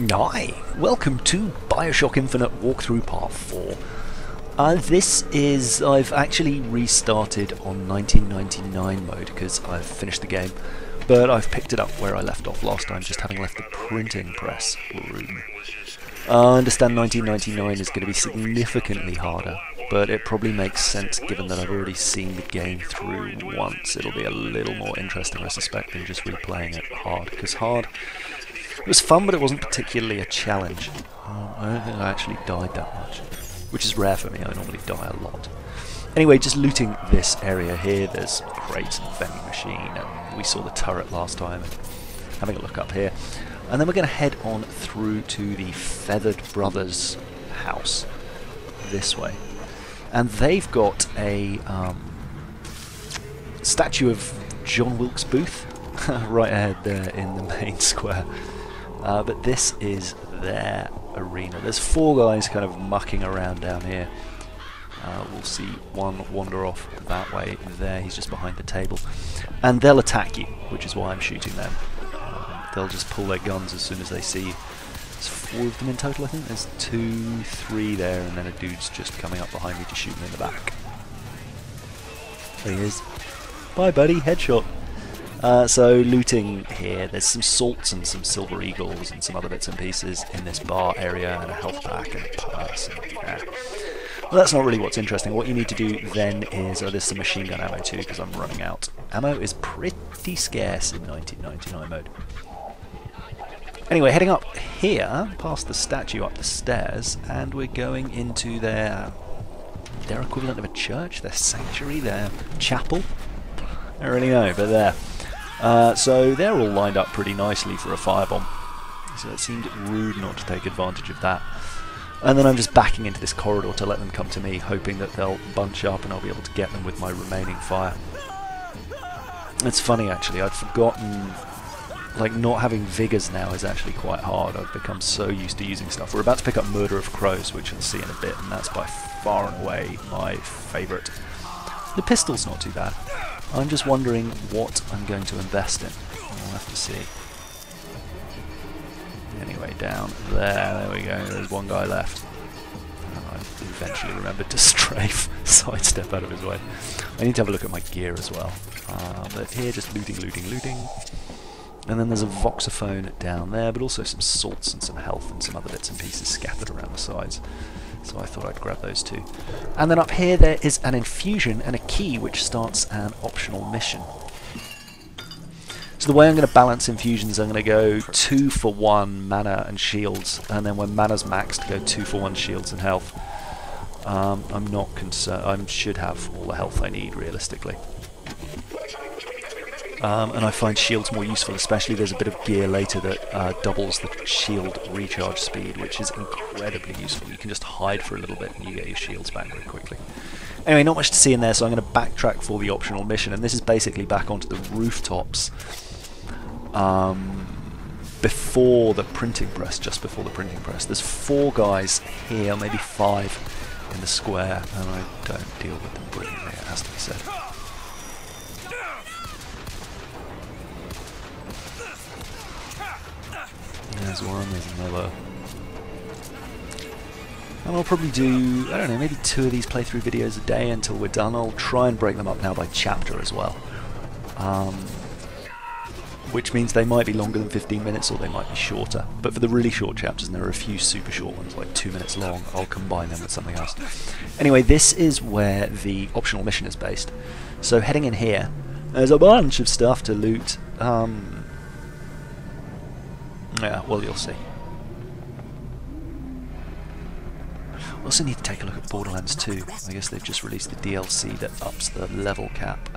Hi, welcome to Bioshock Infinite walkthrough part 4. I've actually restarted on 1999 mode because I've finished the game, but I've picked it up where I left off last time, just having left the printing press room. I understand 1999 is going to be significantly harder, but it probably makes sense given that I've already seen the game through once. It'll be a little more interesting, I suspect, than just replaying it hard, because hard... It was fun, but it wasn't particularly a challenge. I don't think I actually died that much, which is rare for me. I normally die a lot. Anyway, just looting this area here. There's crates and vending machine, and we saw the turret last time. And having a look up here, and then we're going to head on through to the Feathered Brothers house this way, and they've got a statue of John Wilkes Booth right ahead there in the main square. But this is their arena. There's 4 guys kind of mucking around down here. We'll see one wander off that way there. He's just behind the table. And they'll attack you, which is why I'm shooting them. They'll just pull their guns as soon as they see you. There's 4 of them in total, I think. There's 2, 3 there, and then a dude's just coming up behind me to shoot me in the back. There he is. Bye, buddy. Headshot. So looting here, there's some salts and some silver eagles and some other bits and pieces in this bar area, and a health pack and a purse. And, yeah. Well, that's not really what's interesting. What you need to do then is, there's some machine gun ammo too, because I'm running out. Ammo is pretty scarce in 1999 mode. Anyway, heading up here, past the statue up the stairs, and we're going into their equivalent of a church, their sanctuary, their chapel. I don't really know, but there. So they're all lined up pretty nicely for a firebomb. So it seemed rude not to take advantage of that. And then I'm just backing into this corridor to let them come to me, hoping that they'll bunch up and I'll be able to get them with my remaining fire. It's funny actually, I'd forgotten, like, not having vigors now is actually quite hard. I've become so used to using stuff. We're about to pick up Murder of Crows, which you'll see in a bit, and that's by far and away my favourite. The pistol's not too bad. I'm just wondering what I'm going to invest in. We'll have to see. Anyway, down there we go. There's one guy left. And I eventually remembered to strafe, sidestep out of his way. I need to have a look at my gear as well. But here, just looting. And then there's a voxophone down there, but also some salts and some health and some other bits and pieces scattered around the sides. So I thought I'd grab those too. And then up here there is an infusion and a key which starts an optional mission. So the way I'm going to balance infusions, I'm going to go 2 for 1 mana and shields, and then when mana's maxed, go 2 for 1 shields and health. I'm not concerned. I should have all the health I need realistically. And I find shields more useful, especially there's a bit of gear later that doubles the shield recharge speed, which is incredibly useful. You can just hide for a little bit and you get your shields back very quickly. Anyway, not much to see in there, so I'm going to backtrack for the optional mission, and this is basically back onto the rooftops before the printing press, just before the printing press. There's 4 guys here, maybe 5 in the square, and I don't deal with them brilliantly, it has to be said. There's one, there's another. And I'll probably do, I don't know, maybe 2 of these playthrough videos a day until we're done. I'll try and break them up now by chapter as well. Which means they might be longer than 15 minutes or they might be shorter. But for the really short chapters, and there are a few super short ones, like 2 minutes long, I'll combine them with something else. Anyway, this is where the optional mission is based. So heading in here, there's a bunch of stuff to loot. Yeah, well, you'll see. We also need to take a look at Borderlands 2. I guess they've just released the DLC that ups the level cap.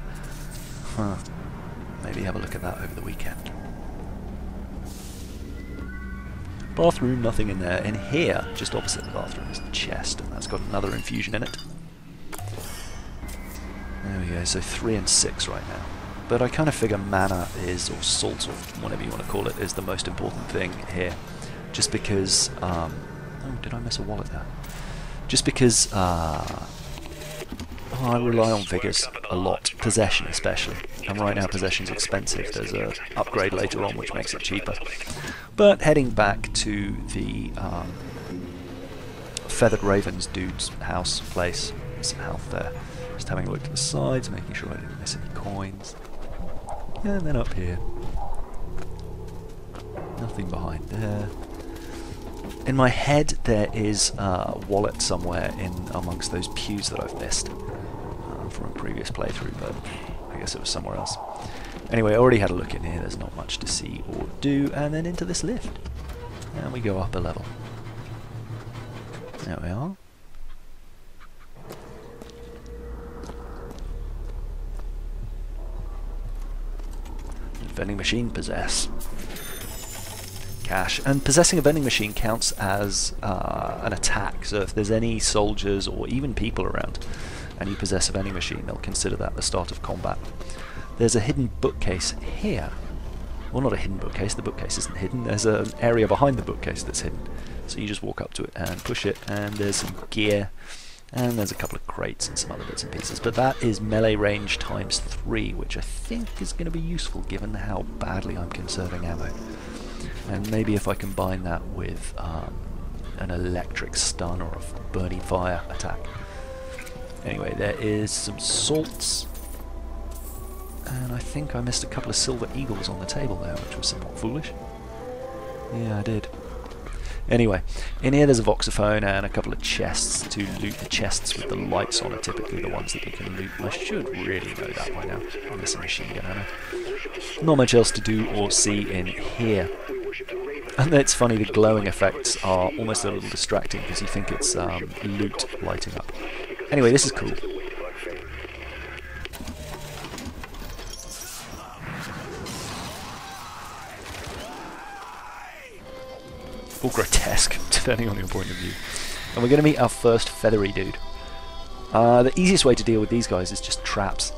Huh. Maybe have a look at that over the weekend. Bathroom, nothing in there. In here, just opposite the bathroom, is the chest, and that's got another infusion in it. There we go, so 3 and 6 right now. But I kind of figure mana is, or salt, or whatever you want to call it, is the most important thing here. Just because, oh, did I miss a wallet there? Just because, I rely on vigors a lot, possession especially, and right now possession's expensive. There's a upgrade later on which makes it cheaper. But heading back to the Feathered Ravens dude's house place. There's some health there. Just having a look to the sides, making sure I didn't miss any coins. And then up here. Nothing behind there. In my head there is a wallet somewhere in amongst those pews that I've missed from a previous playthrough, but I guess it was somewhere else. Anyway, I already had a look in here, there's not much to see or do, and then into this lift. And we go up a level. There we are. Vending machine possess. Cash. And possessing a vending machine counts as an attack, so if there's any soldiers or even people around and you possess a vending machine, they'll consider that the start of combat. There's a hidden bookcase here. Well, not a hidden bookcase, the bookcase isn't hidden, there's an area behind the bookcase that's hidden. So you just walk up to it and push it, and there's some gear, and there's a couple of crates and some other bits and pieces. But that is melee range times 3, which I think is going to be useful given how badly I'm conserving ammo. And maybe if I combine that with an electric stun or a burning fire attack. Anyway, there is some salts. And I think I missed a couple of silver eagles on the table there, which was somewhat foolish. Yeah, I did. Anyway, in here there's a voxophone and a couple of chests to loot. The chests with the lights on are typically the ones that you can loot. I should really know that by now. Unless a machine gun ammo. Not much else to do or see in here. And it's funny, the glowing effects are almost a little distracting because you think it's loot lighting up. Anyway, this is cool. Or grotesque, depending on your point of view. And we're going to meet our first feathery dude. The easiest way to deal with these guys is just traps.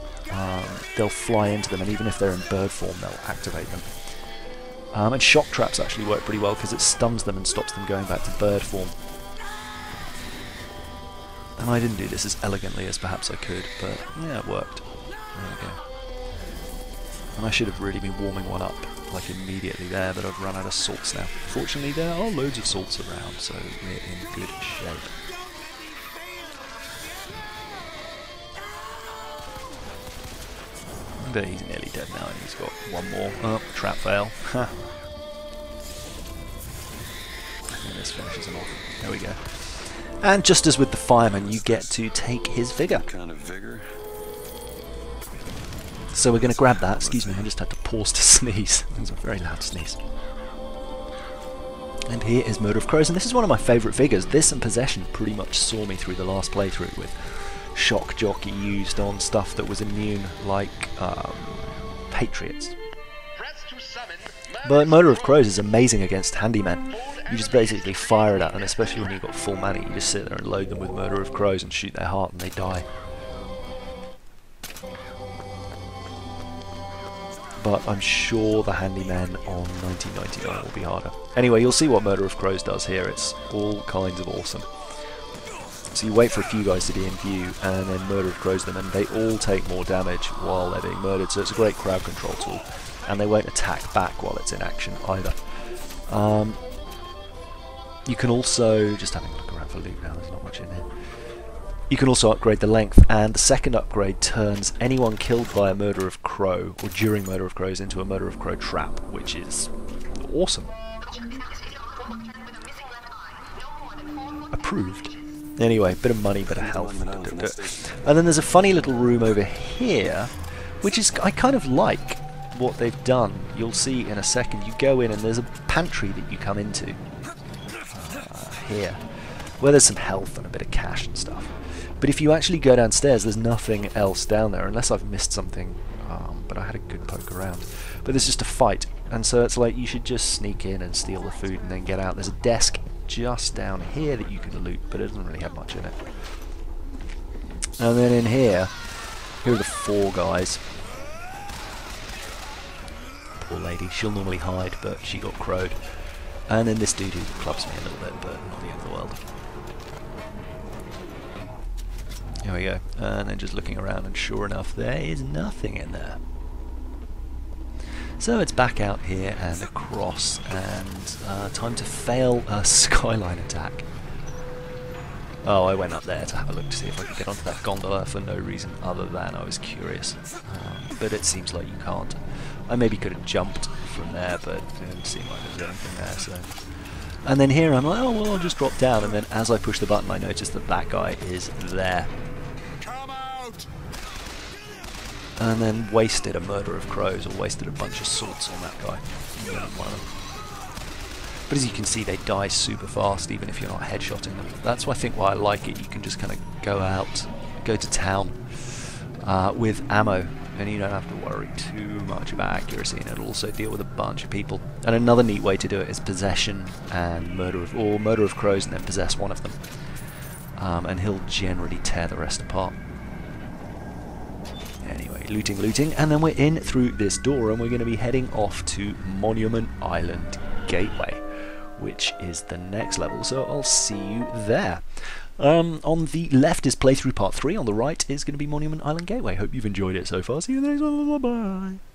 They'll fly into them, and even if they're in bird form, they'll activate them. And shock traps actually work pretty well because it stuns them and stops them going back to bird form. And I didn't do this as elegantly as perhaps I could, but yeah, it worked. There we go. And I should have really been warming one up like immediately there, but I've run out of salts now. Fortunately, there are loads of salts around, so we're in good shape. But he's nearly dead now, and he's got one more. Oh, trap fail. And this finishes him off. There we go. And just as with the fireman, you get to take his vigor. What kind of vigor? So we're going to grab that. Excuse me, I just had to pause to sneeze. It was a very loud sneeze. And here is Murder of Crows, and this is one of my favourite figures. This and Possession pretty much saw me through the last playthrough with Shock Jockey used on stuff that was immune, like Patriots. But Murder of Crows is amazing against handymen. You just basically fire it at them, especially when you've got full money. You just sit there and load them with Murder of Crows and shoot their heart and they die. But I'm sure the handyman on 1999 will be harder. Anyway, you'll see what Murder of Crows does here. It's all kinds of awesome. So you wait for a few guys to be in view and then Murder of Crows them, and they all take more damage while they're being murdered, so it's a great crowd control tool. And they won't attack back while it's in action either. You can also, just having a look around for loot now, there's not much in here. You can also upgrade the length, and the second upgrade turns anyone killed by a Murder of Crow, or during Murder of Crows, into a Murder of Crow trap, which is awesome. Approved. Anyway, bit of money, bit of health. And then there's a funny little room over here, which is, I kind of like what they've done. You'll see in a second. You go in and there's a pantry that you come into here, where there's some health and a bit of cash and stuff. But if you actually go downstairs, there's nothing else down there, unless I've missed something, but I had a good poke around. But there's just a fight, and so it's like you should just sneak in and steal the food and then get out. There's a desk just down here that you can loot, but it doesn't really have much in it. And then in here are the 4 guys. Poor lady, she'll normally hide, but she got crowed. And then this dude who clubs me a little bit, but not the end of the world. Here we go, and then just looking around, and sure enough, there is nothing in there. So it's back out here and across, and time to fail a skyline attack. Oh, I went up there to have a look to see if I could get onto that gondola for no reason other than I was curious. But it seems like you can't. I maybe could have jumped from there, but it didn't seem like there was anything there, so... And then here I'm like, oh well, I'll just drop down, and then as I push the button I notice that that guy is there. Come out! And then wasted a murder of crows, or wasted a bunch of swords on that guy. One of them. But as you can see, they die super fast, even if you're not headshotting them. That's why I think why I like it. You can just kind of go out, go to town with ammo, and you don't have to worry too much about accuracy, and it'll also deal with a bunch of people. And another neat way to do it is possession and murder of crows, and then possess one of them. And he'll generally tear the rest apart. Anyway, looting, and then we're in through this door, and we're going to be heading off to Monument Island Gateway, which is the next level, so I'll see you there. On the left is playthrough part 3, on the right is going to be Monument Island Gateway. Hope you've enjoyed it so far. See you in the next one. Bye-bye.